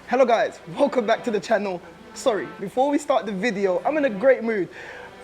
Hello guys, welcome back to the channel. Sorry, before we start the video, I'm in a great mood.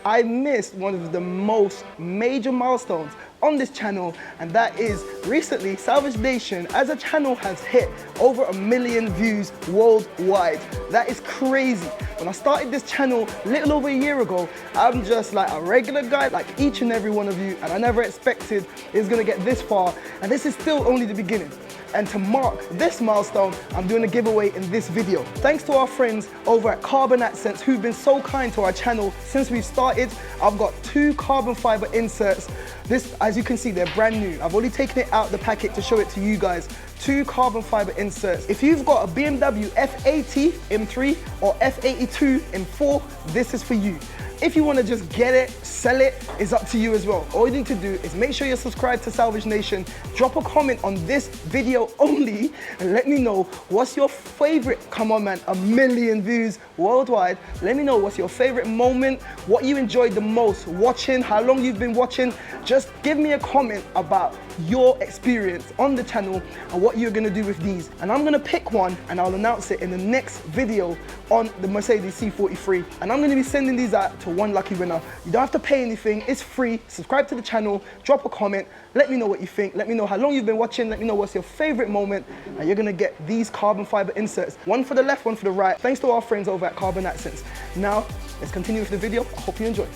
I missed one of the most major milestones on this channel, and that is recently Salvage Nation as a channel has hit over 1 million views worldwide. That is crazy. When I started this channel a little over a year ago, I'm just like a regular guy like each and every one of you, and I never expected it was gonna get this far, and this is still only the beginning. And to mark this milestone, I'm doing a giveaway in this video. Thanks to our friends over at Carbon Accents who've been so kind to our channel since we've started. I've got 2 carbon fiber inserts. This, as you can see, they're brand new. I've only taken it out the packet to show it to you guys. 2 carbon fiber inserts. If you've got a BMW F80 M3 or F82 M4, this is for you. If you want to just get it, sell it, it's up to you as well. All you need to do is make sure you're subscribed to Salvage Nation, drop a comment on this video only, and let me know what's your favorite, come on man, 1 million views worldwide. Let me know what's your favorite moment, what you enjoyed the most watching, how long you've been watching. Just give me a comment about your experience on the channel and what you're gonna do with these. And I'm gonna pick one and I'll announce it in the next video on the Mercedes C43. And I'm gonna be sending these out to one lucky winner. You don't have to pay anything, it's free. Subscribe to the channel, drop a comment, let me know what you think, let me know how long you've been watching, let me know what's your favorite moment, and you're gonna get these carbon fiber inserts. One for the left, one for the right. Thanks to our friends over at Carbon Accents. Now, let's continue with the video. I hope you enjoy.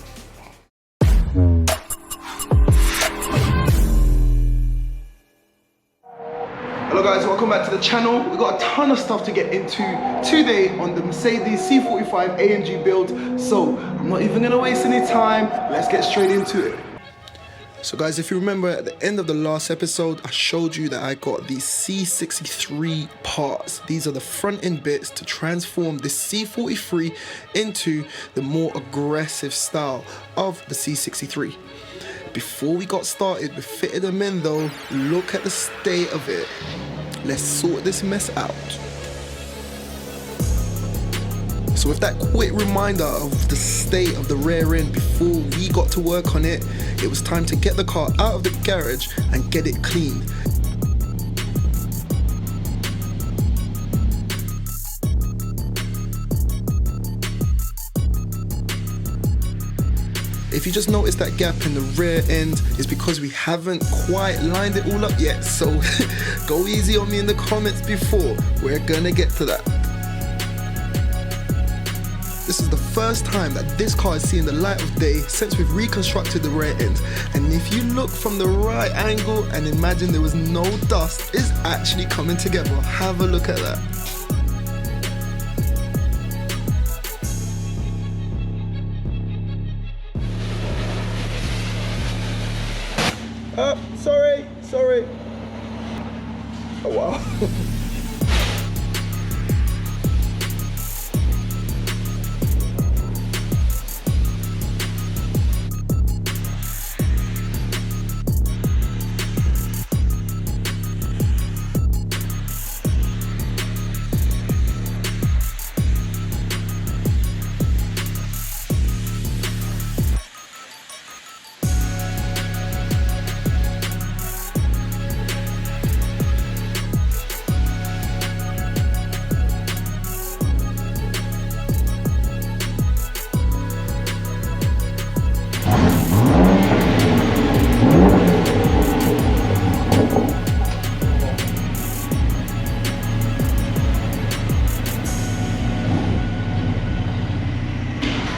Hello guys, welcome back to the channel. We've got a ton of stuff to get into today on the Mercedes C43 Amg build. So I'm not even gonna waste any time. Let's get straight into it. So guys, if you remember at the end of the last episode, I showed you that I got these C63 parts. These are the front end bits to transform the C43 into the more aggressive style of the C63. Before we got started with fitting them in though, look at the state of it. Let's sort this mess out. So with that quick reminder of the state of the rear end before we got to work on it, it was time to get the car out of the garage and get it clean. If you just notice that gap in the rear end, it's because we haven't quite lined it all up yet. So go easy on me in the comments before. We're gonna get to that. This is the first time that this car is seeing the light of day since we've reconstructed the rear end. And if you look from the right angle and imagine there was no dust, it's actually coming together. Have a look at that. Sorry. Oh wow.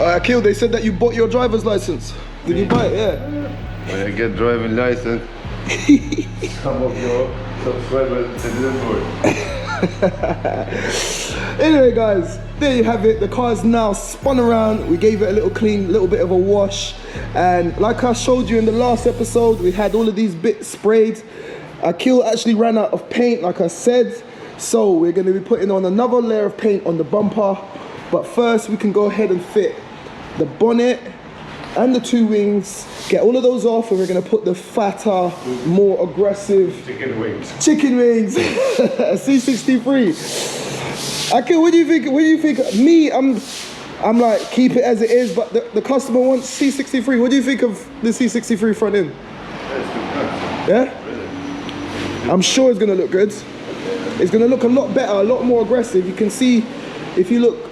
Akil, they said that you bought your driver's license. Did you buy it? Yeah. When I get driving license, some of your subscribers didn't work. Anyway guys, there you have it. The car's now spun around. We gave it a little clean, little bit of a wash. And like I showed you in the last episode, we had all of these bits sprayed. Akil actually ran out of paint, like I said. So we're gonna be putting on another layer of paint on the bumper. But first we can go ahead and fit the bonnet and the 2 wings, get all of those off, and we're gonna put the fatter, more aggressive Chicken wings. C63. Akil, what do you think? What do you think? Me, I'm like, keep it as it is, but the customer wants C63. What do you think of the C63 front end? That's good. Yeah? I'm sure it's gonna look good. it's gonna look a lot better, a lot more aggressive. You can see, if you look,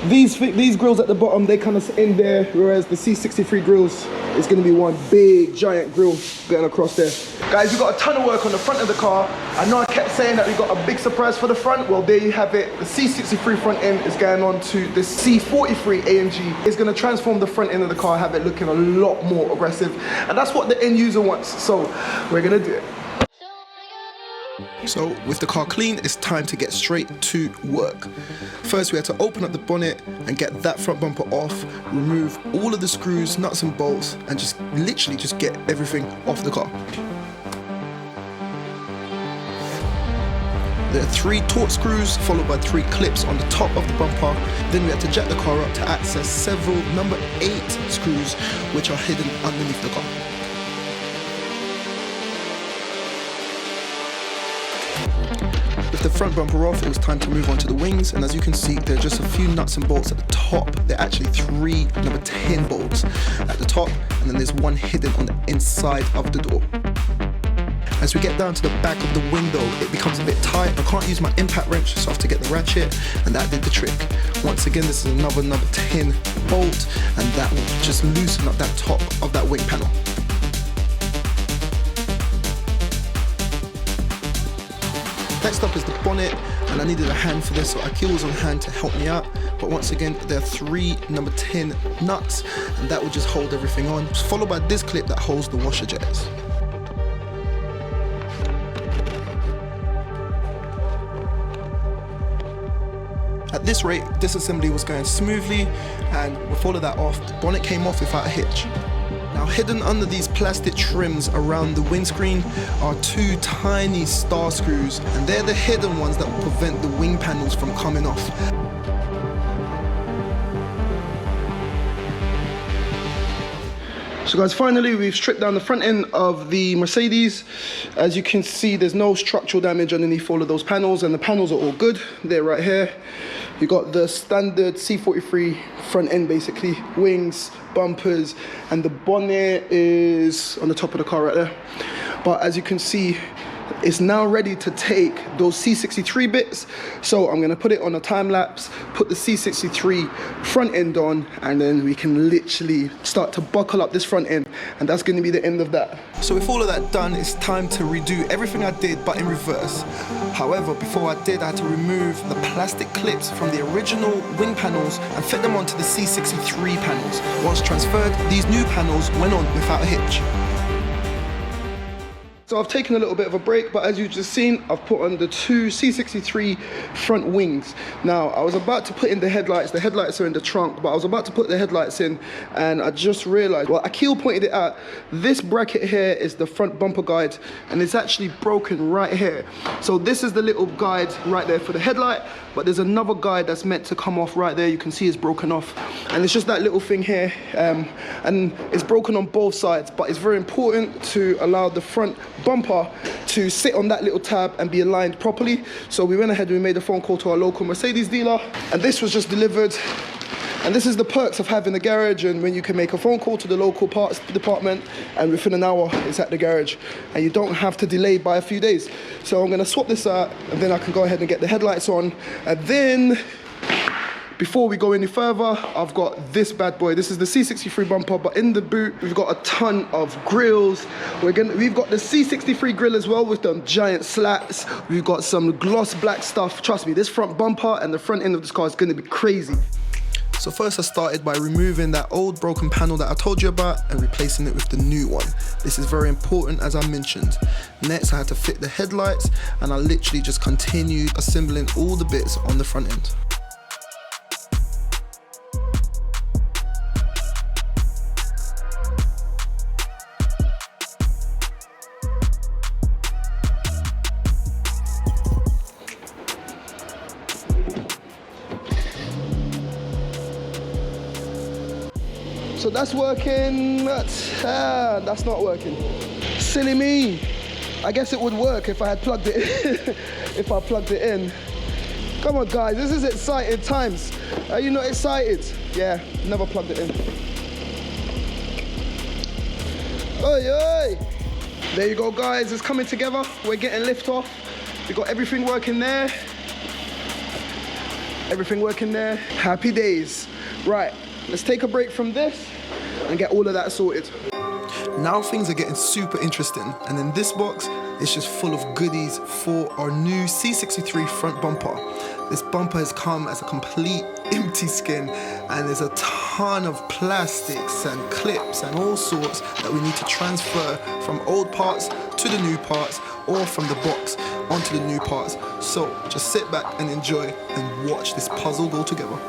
these grills at the bottom, they kind of in there, whereas the C43 grills is going to be one big giant grill going across there. Guys, we've got a ton of work on the front of the car. I know I kept saying that we got a big surprise for the front. Well, there you have it. The C63 front end is going on to the C43 Amg. It's going to transform the front end of the car, have it looking a lot more aggressive, and that's what the end user wants. So we're going to do it. So with the car clean, it's time to get straight to work. First, we had to open up the bonnet and get that front bumper off, remove all of the screws, nuts and bolts, and just literally just get everything off the car. There are 3 taut screws followed by 3 clips on the top of the bumper. Then we had to jack the car up to access several number 8 screws which are hidden underneath the car. With the front bumper off, it was time to move on to the wings, and as you can see, there are just a few nuts and bolts at the top. There are actually 3 number 10 bolts at the top, and then there's 1 hidden on the inside of the door. As we get down to the back of the wing though, it becomes a bit tight. I can't use my impact wrench, so I have to get the ratchet, and that did the trick. Once again, this is another number 10 bolt, and that will just loosen up that top of that wing panel. Next up is the bonnet, and I needed a hand for this, so Akil was on hand to help me out. But once again, there are 3 number 10 nuts, and that will just hold everything on, followed by this clip that holds the washer jets. At this rate, disassembly was going smoothly, and with all of that off, the bonnet came off without a hitch. Now, hidden under these plastic trims around the windscreen are 2 tiny star screws, and they're the hidden ones that will prevent the wing panels from coming off. So guys, finally we've stripped down the front end of the Mercedes. As you can see, there's no structural damage underneath all of those panels, and the panels are all good. They're right here. You got the standard C43 front end, basically, wings, bumpers, and the bonnet is on the top of the car right there. But as you can see, it's now ready to take those C63 bits. So I'm gonna put it on a time lapse, put the C63 front end on, and then we can literally start to buckle up this front end, and that's gonna be the end of that. So with all of that done, it's time to redo everything I did, but in reverse. However, before I did, I had to remove the plastic clips from the original wing panels and fit them onto the C63 panels. Once transferred, these new panels went on without a hitch. So I've taken a little bit of a break, but as you've just seen, I've put on the 2 C63 front wings. Now, I was about to put in the headlights are in the trunk, but I was about to put the headlights in, and I just realized, well, Akil pointed it out, this bracket here is the front bumper guide, and it's actually broken right here. So this is the little guide right there for the headlight, but there's another guide that's meant to come off right there. You can see it's broken off, and it's just that little thing here, and it's broken on both sides, but it's very important to allow the front bumper to sit on that little tab and be aligned properly. So we went ahead and we made a phone call to our local Mercedes dealer, and this was just delivered. And this is the perks of having a garage, and when you can make a phone call to the local parts department, and within an hour it's at the garage, and you don't have to delay by a few days. So I'm gonna swap this out, and then I can go ahead and get the headlights on. And then, before we go any further, I've got this bad boy. This is the C63 bumper, but in the boot, we've got a ton of grills. We've got the C63 grill as well with them giant slats. We've got some gloss black stuff. Trust me, this front bumper and the front end of this car is gonna be crazy. So first I started by removing that old broken panel that I told you about and replacing it with the new one. This is very important, as I mentioned. Next I had to fit the headlights, and I literally just continued assembling all the bits on the front end. So that's working, that's not working. Silly me. I guess it would work if I had plugged it in. If I plugged it in. Come on guys, this is exciting times. Are you not excited? Yeah, never plugged it in. Oi, oi. There you go guys, it's coming together. We're getting lift off. We got everything working there. Everything working there. Happy days. Right, let's take a break from this and get all of that sorted. Now things are getting super interesting, and in this box, it's just full of goodies for our new C43 front bumper. This bumper has come as a complete empty skin, and there's a ton of plastics and clips and all sorts that we need to transfer from old parts to the new parts, or from the box onto the new parts. So just sit back and enjoy and watch this puzzle go together.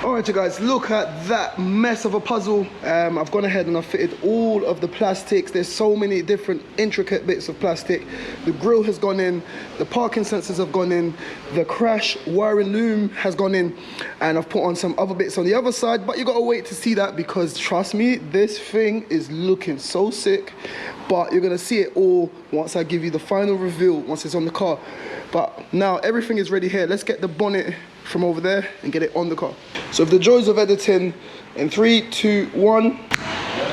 Alright you guys, look at that mess of a puzzle. I've gone ahead and I've fitted all of the plastics. There's so many different intricate bits of plastic. The grille has gone in, the parking sensors have gone in, the crash wiring loom has gone in, and I've put on some other bits on the other side, but you gotta wait to see that, because trust me, this thing is looking so sick. But you're gonna see it all once I give you the final reveal, once it's on the car. But now everything is ready here. Let's get the bonnet from over there and get it on the car. So with the joys of editing, in 3, 2, 1,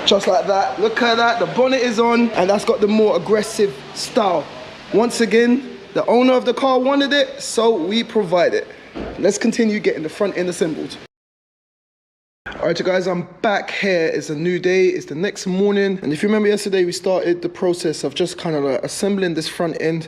just like that. Look at that, the bonnet is on, and that's got the more aggressive style. Once again, the owner of the car wanted it, so we provide it. Let's continue getting the front end assembled. Alright you guys, I'm back here. It's a new day, it's the next morning, and if you remember yesterday, we started the process of just kind of assembling this front end.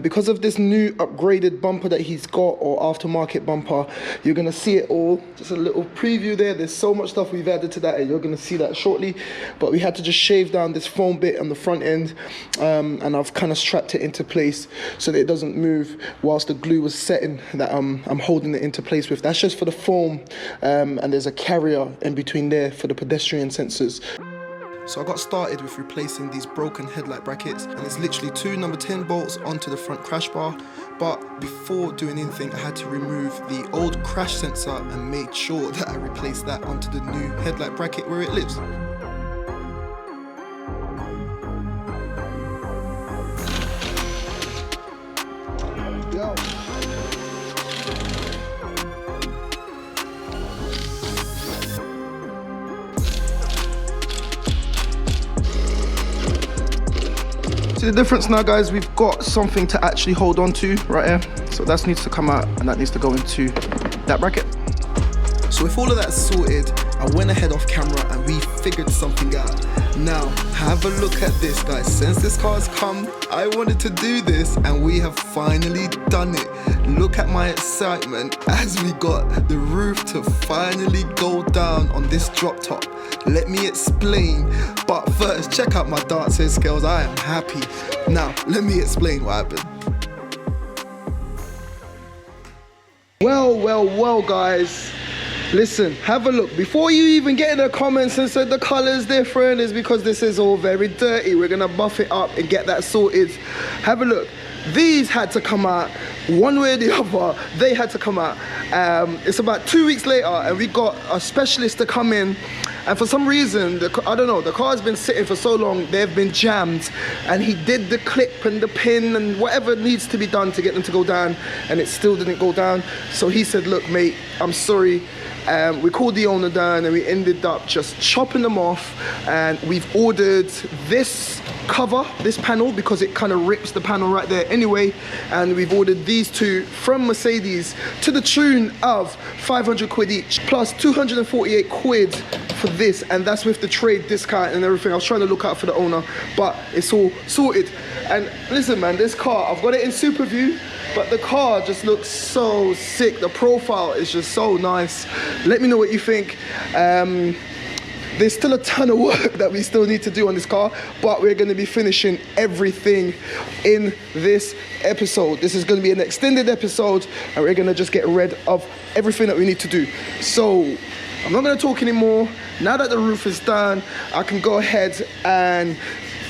Because of this new upgraded bumper that he's got, or aftermarket bumper, you're gonna see it all. Just a little preview there. There's so much stuff we've added to that, and you're gonna see that shortly. But we had to just shave down this foam bit on the front end, and I've kind of strapped it into place so that it doesn't move whilst the glue was setting, that I'm holding it into place with. That's just for the foam, and there's a carrier in between there for the pedestrian sensors. So I got started with replacing these broken headlight brackets, and it's literally 2 number 10 bolts onto the front crash bar. But before doing anything, I had to remove the old crash sensor and make sure that I replaced that onto the new headlight bracket where it lives. Yo. See the difference now, guys? We've got something to actually hold on to right here. So that needs to come out, and that needs to go into that bracket. So with all of that sorted, I went ahead off camera and we figured something out. Now, have a look at this, guys. Since this car's come, I wanted to do this, and we have finally done it. Look at my excitement as we got the roof to finally go down on this drop top. Let me explain, but first, check out my dancing skills. I am happy. Now, let me explain what happened. Well, guys. Listen, have a look. Before you even get in the comments and say the color's different, it's because this is all very dirty. We're gonna buff it up and get that sorted. Have a look. These had to come out one way or the other. They had to come out. It's about 2 weeks later, and we got a specialist to come in. And for some reason, I don't know, the car's been sitting for so long, they've been jammed. And he did the clip and the pin and whatever needs to be done to get them to go down, and it still didn't go down. So he said, look, mate, I'm sorry. We called the owner down, and we ended up just chopping them off, and we've ordered this cover, this panel, because it kind of rips the panel right there anyway, and we've ordered these two from Mercedes to the tune of 500 quid each, plus 248 quid for this, and that's with the trade discount and everything. I was trying to look out for the owner, but it's all sorted. And listen, man, this car, I've got it in super view, but the car just looks so sick. The profile is just so nice. Let me know what you think. There's still a ton of work that we still need to do on this car, but we're gonna be finishing everything in this episode. This is gonna be an extended episode, and we're gonna just get rid of everything that we need to do. So I'm not gonna talk anymore. Now that the roof is done, I can go ahead and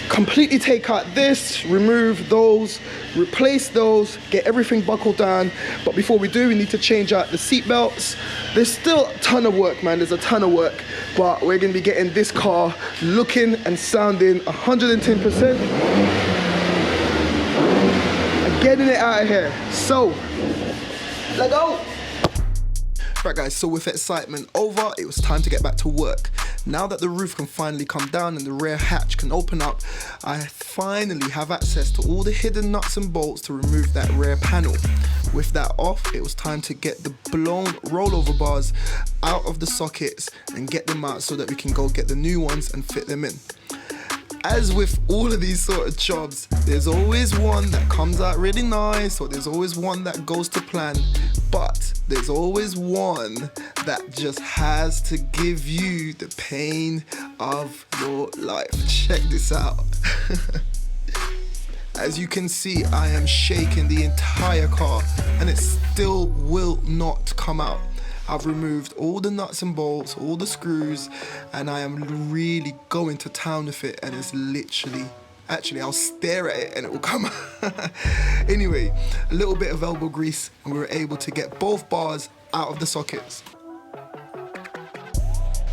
completely take out this, remove those, replace those, get everything buckled down. But before we do, we need to change out the seat belts. There's still a ton of work, man. There's a ton of work, but we're gonna be getting this car looking and sounding 110% and getting it out of here. So, let's go. Right guys, so with excitement over, it was time to get back to work. Now that the roof can finally come down and the rear hatch can open up, I finally have access to all the hidden nuts and bolts to remove that rear panel. With that off, it was time to get the blown rollover bars out of the sockets and get them out so that we can go get the new ones and fit them in. As with all of these sort of jobs, there's always one that comes out really nice, or there's always one that goes to plan, but there's always one that just has to give you the pain of your life. Check this out. As you can see, I am shaking the entire car and it still will not come out. I've removed all the nuts and bolts, all the screws, and I am really going to town with it, and it's literally, actually I'll stare at it and it will come out. Anyway, a little bit of elbow grease and we were able to get both bars out of the sockets.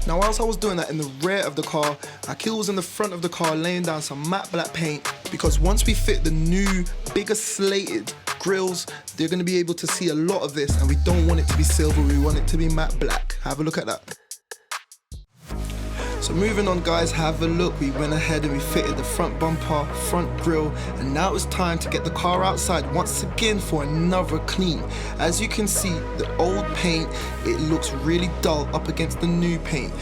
Now whilst I was doing that in the rear of the car, Akil was in the front of the car laying down some matte black paint, because once we fit the new, bigger slated grills, they're going to be able to see a lot of this, and we don't want it to be silver, we want it to be matte black. Have a look at that. So moving on guys, have a look. We went ahead and we fitted the front bumper, front grille, and now it's time to get the car outside once again for another clean. As you can see, the old paint, it looks really dull up against the new paint.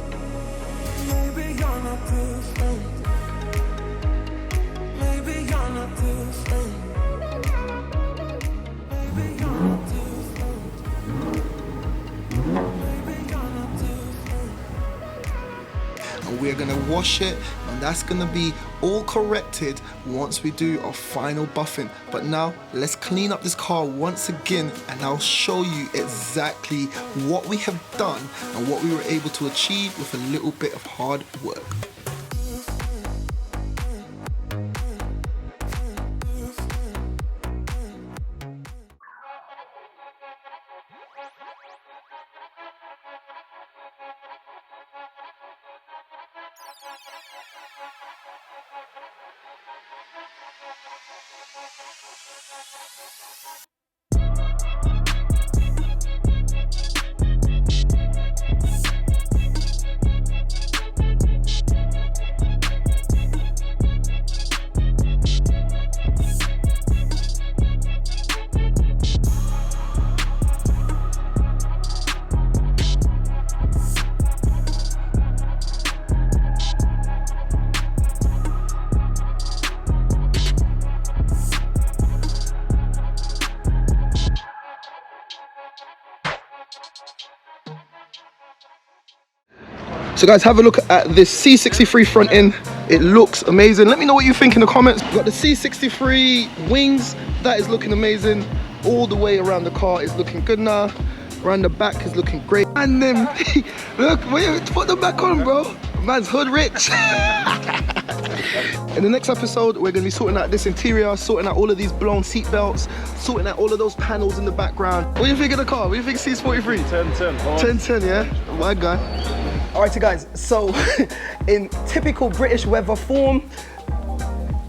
And we're gonna wash it, and that's gonna be all corrected once we do our final buffing. But now let's clean up this car once again, and I'll show you exactly what we have done and what we were able to achieve with a little bit of hard work. So guys, have a look at this C43 front end. It looks amazing. Let me know what you think in the comments. We've got the C43 wings. That is looking amazing. All the way around the car is looking good now. Around the back is looking great. And then, look, put them back on, bro. Man's hood rich. In the next episode, we're gonna be sorting out this interior, sorting out all of these blown seat belts, sorting out all of those panels in the background. What do you think of the car? What do you think of C43? 10-10. 10-10, yeah? My guy. Alrighty guys, so in typical British weather form,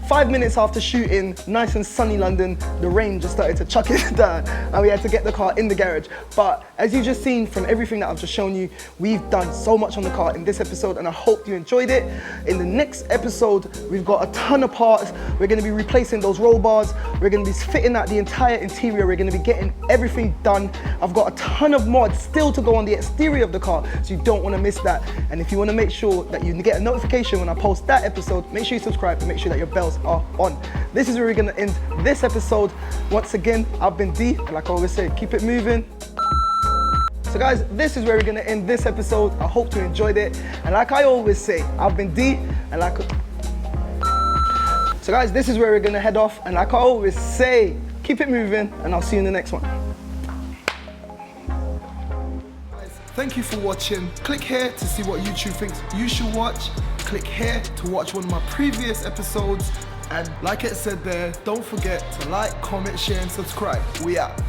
5 minutes after shooting, nice and sunny London, the rain just started to chuck it down and we had to get the car in the garage. But as you've just seen from everything that I've just shown you, we've done so much on the car in this episode and I hope you enjoyed it. In the next episode, we've got a ton of parts. We're gonna be replacing those roll bars. We're gonna be fitting out the entire interior. We're gonna be getting everything done. I've got a ton of mods still to go on the exterior of the car, so you don't wanna miss that. And if you wanna make sure that you get a notification when I post that episode, make sure you subscribe and make sure that your bells are on. This is where we're gonna end this episode. Once again, I've been D, and like I always say, keep it moving. So guys, this is where we're gonna end this episode. I hope you enjoyed it. And like I always say, I've been D, and so guys, this is where we're gonna head off. And like I always say, keep it moving, and I'll see you in the next one. Thank you for watching. Click here to see what YouTube thinks you should watch. Click here to watch one of my previous episodes. And like it said there, don't forget to like, comment, share, and subscribe. We out.